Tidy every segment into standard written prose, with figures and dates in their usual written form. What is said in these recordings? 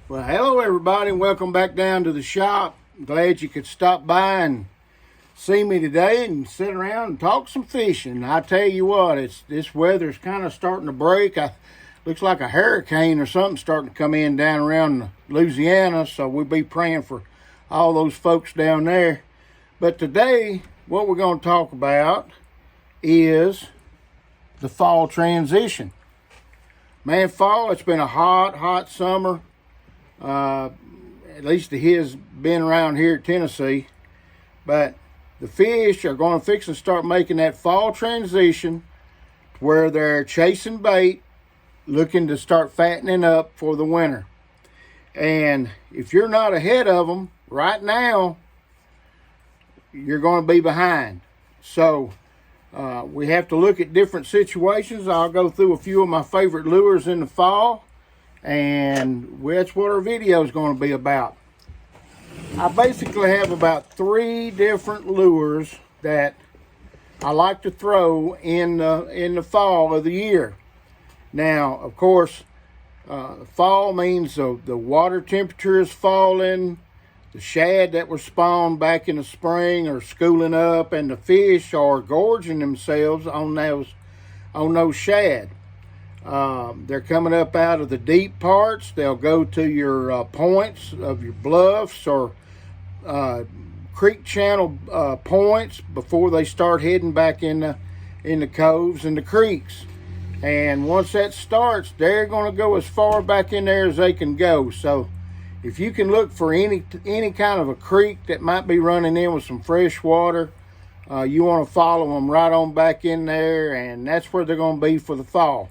Well, hello everybody, and welcome back down to the shop. Glad you could stop by and see me today and sit around and talk some fishing. I tell you what, this weather's kind of starting to break. Looks like a hurricane or something starting to come in down around Louisiana, so we'll be praying for all those folks down there. But today, what we're going to talk about is the fall transition. Man, fall, it's been a hot summer. At least it has been around here at Tennessee. But the fish are going to fix and start making that fall transition where they're chasing bait, looking to start fattening up for the winter. And if you're not ahead of them right now, you're going to be behind. So we have to look at different situations. I'll go through a few of my favorite lures in the fall, and that's what our video is going to be about. I basically have about 3 different lures that I like to throw in the fall of the year. Now, of course, fall means the water temperature is falling, the shad that were spawned back in the spring are schooling up, and the fish are gorging themselves on those shad. They're coming up out of the deep parts. They'll go to your points of your bluffs or creek channel points before they start heading back in the coves and the creeks. And once that starts, they're going to go as far back in there as they can go. So if you can look for any kind of a creek that might be running in with some fresh water, you want to follow them right on back in there, and that's where they're going to be for the fall.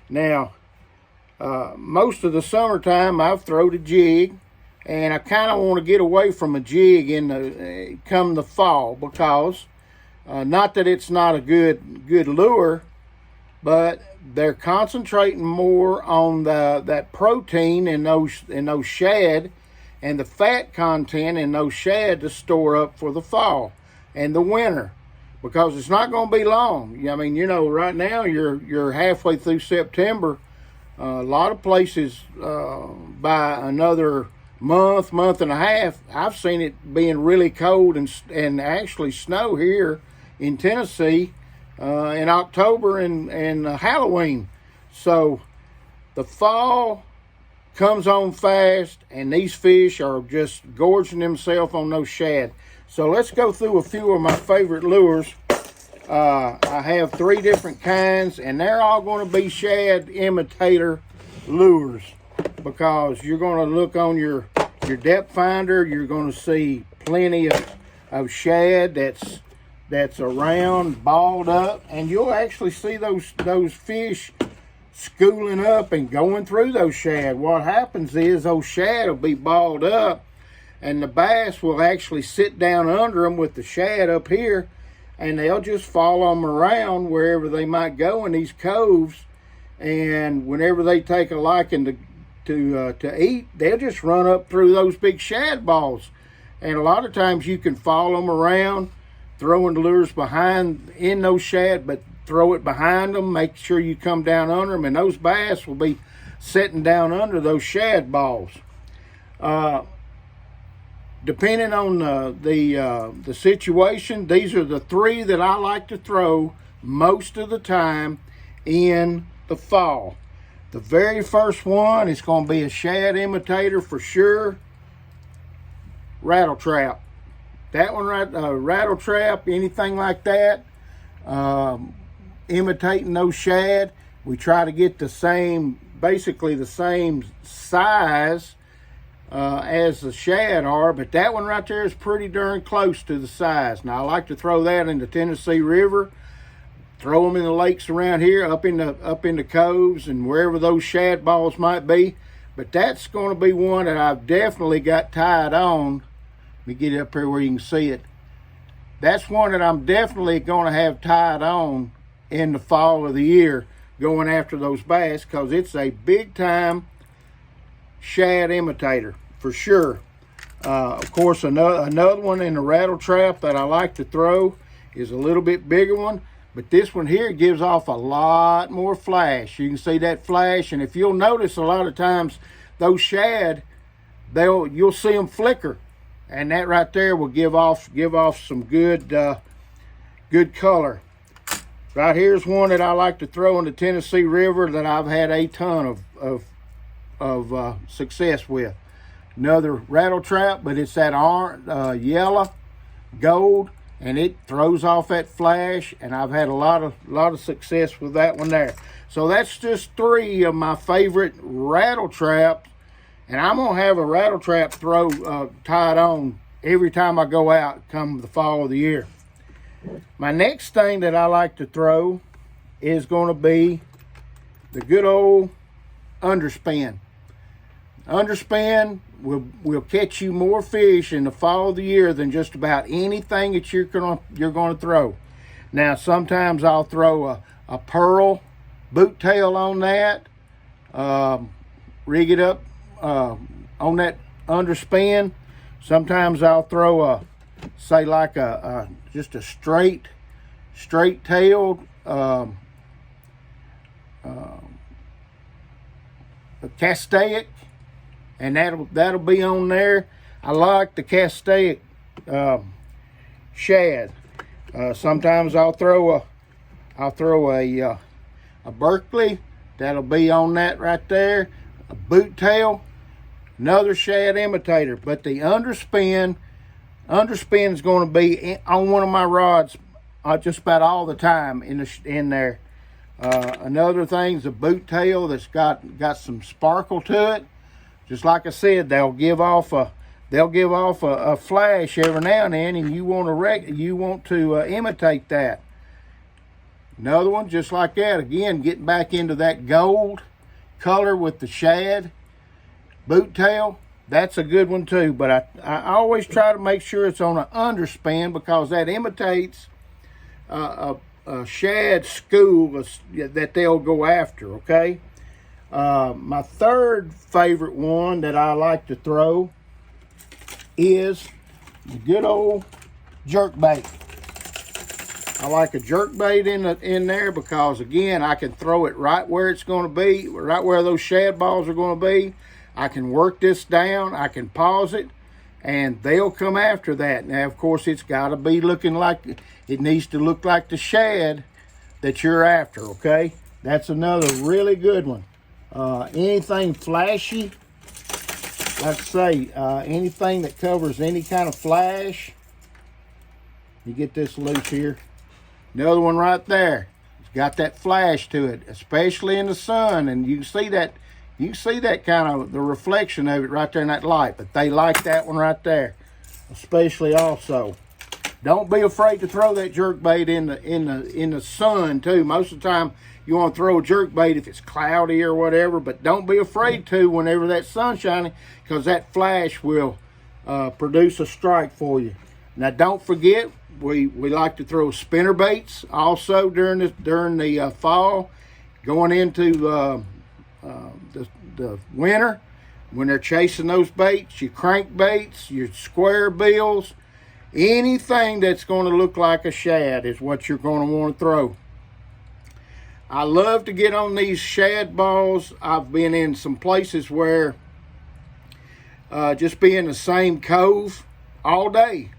Now, most of the summertime I've thrown a jig, and I kind of want to get away from a jig come the fall, because not that it's not a good lure, but they're concentrating more on that protein in those shad and the fat content in those shad to store up for the fall and the winter. Because it's not going to be long. I mean, right now you're halfway through September. A lot of places by another month and a half, I've seen it being really cold and actually snow here in Tennessee in October and Halloween. So the fall comes on fast, and these fish are just gorging themselves on those shad. So let's go through a few of my favorite lures. I have 3 different kinds, and they're all going to be shad imitator lures, because you're going to look on your depth finder. You're going to see plenty of shad that's around, balled up, and you'll actually see those fish schooling up and going through those shad. What happens is those shad will be balled up, and the bass will actually sit down under them with the shad up here, and they'll just follow them around wherever they might go in these coves. And whenever they take a liking to eat, they'll just run up through those big shad balls. And a lot of times you can follow them around, throwing the lures in those shad, but throw it behind them. Make sure you come down under them, and those bass will be sitting down under those shad balls. Depending on the situation, these are the 3 that I like to throw most of the time in the fall. The very first one is going to be a shad imitator for sure. Rattle trap. That one right, rattle trap, anything like that, imitating those shad. We try to get basically the same size as the shad are, but that one right there is pretty darn close to the size. Now, I like to throw that in the Tennessee River, throw them in the lakes around here, up in the coves and wherever those shad balls might be. But that's going to be one that I've definitely got tied on. Let me get it up here where you can see it. That's one that I'm definitely going to have tied on in the fall of the year, going after those bass, because it's a big time shad imitator for sure. Of course, another one in the rattle trap that I like to throw is a little bit bigger one, but this one here gives off a lot more flash. You can see that flash, and if you'll notice, a lot of times those shad, you'll see them flicker, and that right there will give off some good color. Right here's one that I like to throw in the Tennessee River that I've had a ton of success with. Another rattle trap, but it's that orange, yellow, gold, and it throws off that flash, and I've had a lot of success with that one there. So that's just 3 of my favorite rattle traps, and I'm gonna have a rattle trap throw tied on every time I go out come the fall of the year. My next thing that I like to throw is going to be the good old underspin. Underspin will catch you more fish in the fall of the year than just about anything that you're gonna throw. Now, sometimes I'll throw a pearl boot tail on that, rig it up on that underspin. Sometimes I'll throw say like just a straight tailed a castaic, and that'll be on there. I like the castaic shad. Sometimes I'll throw a Berkeley, that'll be on that right there. A boot tail, another shad imitator. But the underspin is going to be on one of my rods just about all the time in there. Another thing's a boot tail that's got some sparkle to it. Just like I said, they'll give off a flash every now and then, and you want to imitate that. Another one just like that. Again, getting back into that gold color with the shad boot tail. That's a good one too, but I always try to make sure it's on an underspin because that imitates a shad school that they'll go after, okay? My third favorite one that I like to throw is the good old jerkbait. I like a jerkbait in there because, again, I can throw it right where it's going to be, right where those shad balls are going to be. I can work this down, I can pause it, and they'll come after that. Now, of course, it's got to be looking like, it needs to look like the shad that you're after, okay? That's another really good one. Anything flashy, like I say, anything that covers any kind of flash. You get this loose here. Another one right there. It's got that flash to it, especially in the sun, and you can see that. You can see that kind of the reflection of it right there in that light. But they like that one right there, especially also. Don't be afraid to throw that jerkbait in the sun too. Most of the time, you want to throw a jerkbait if it's cloudy or whatever, but don't be afraid to whenever that sun's shining, because that flash will produce a strike for you. Now, don't forget, we like to throw spinner baits also during the fall, going into the winter when they're chasing those baits. Your crankbaits, your square bills, anything that's going to look like a shad is what you're going to want to throw. I love to get on these shad balls. I've been in some places where just be in the same cove all day.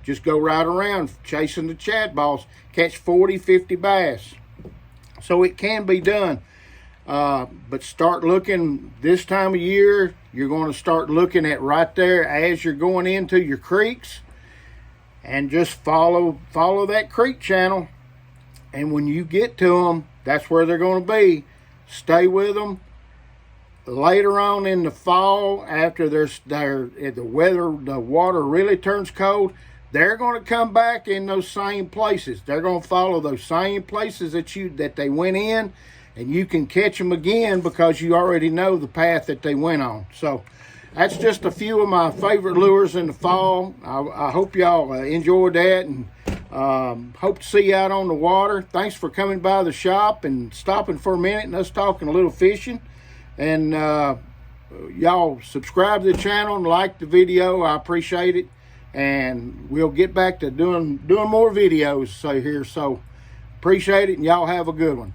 Just go right around chasing the shad balls, catch 40, 50 bass. So it can be done. But start looking this time of year. You're going to start looking at right there as you're going into your creeks, and just follow that creek channel. And when you get to them, that's where they're going to be. Stay with them. Later on in the fall, after the water really turns cold, they're going to come back in those same places. They're going to follow those same places that they went in, and you can catch them again because you already know the path that they went on. So that's just a few of my favorite lures in the fall. I hope y'all enjoyed that, and hope to see you out on the water. Thanks for coming by the shop and stopping for a minute and us talking a little fishing. And y'all subscribe to the channel and like the video. I appreciate it. And we'll get back to doing more videos so appreciate it, and y'all have a good one.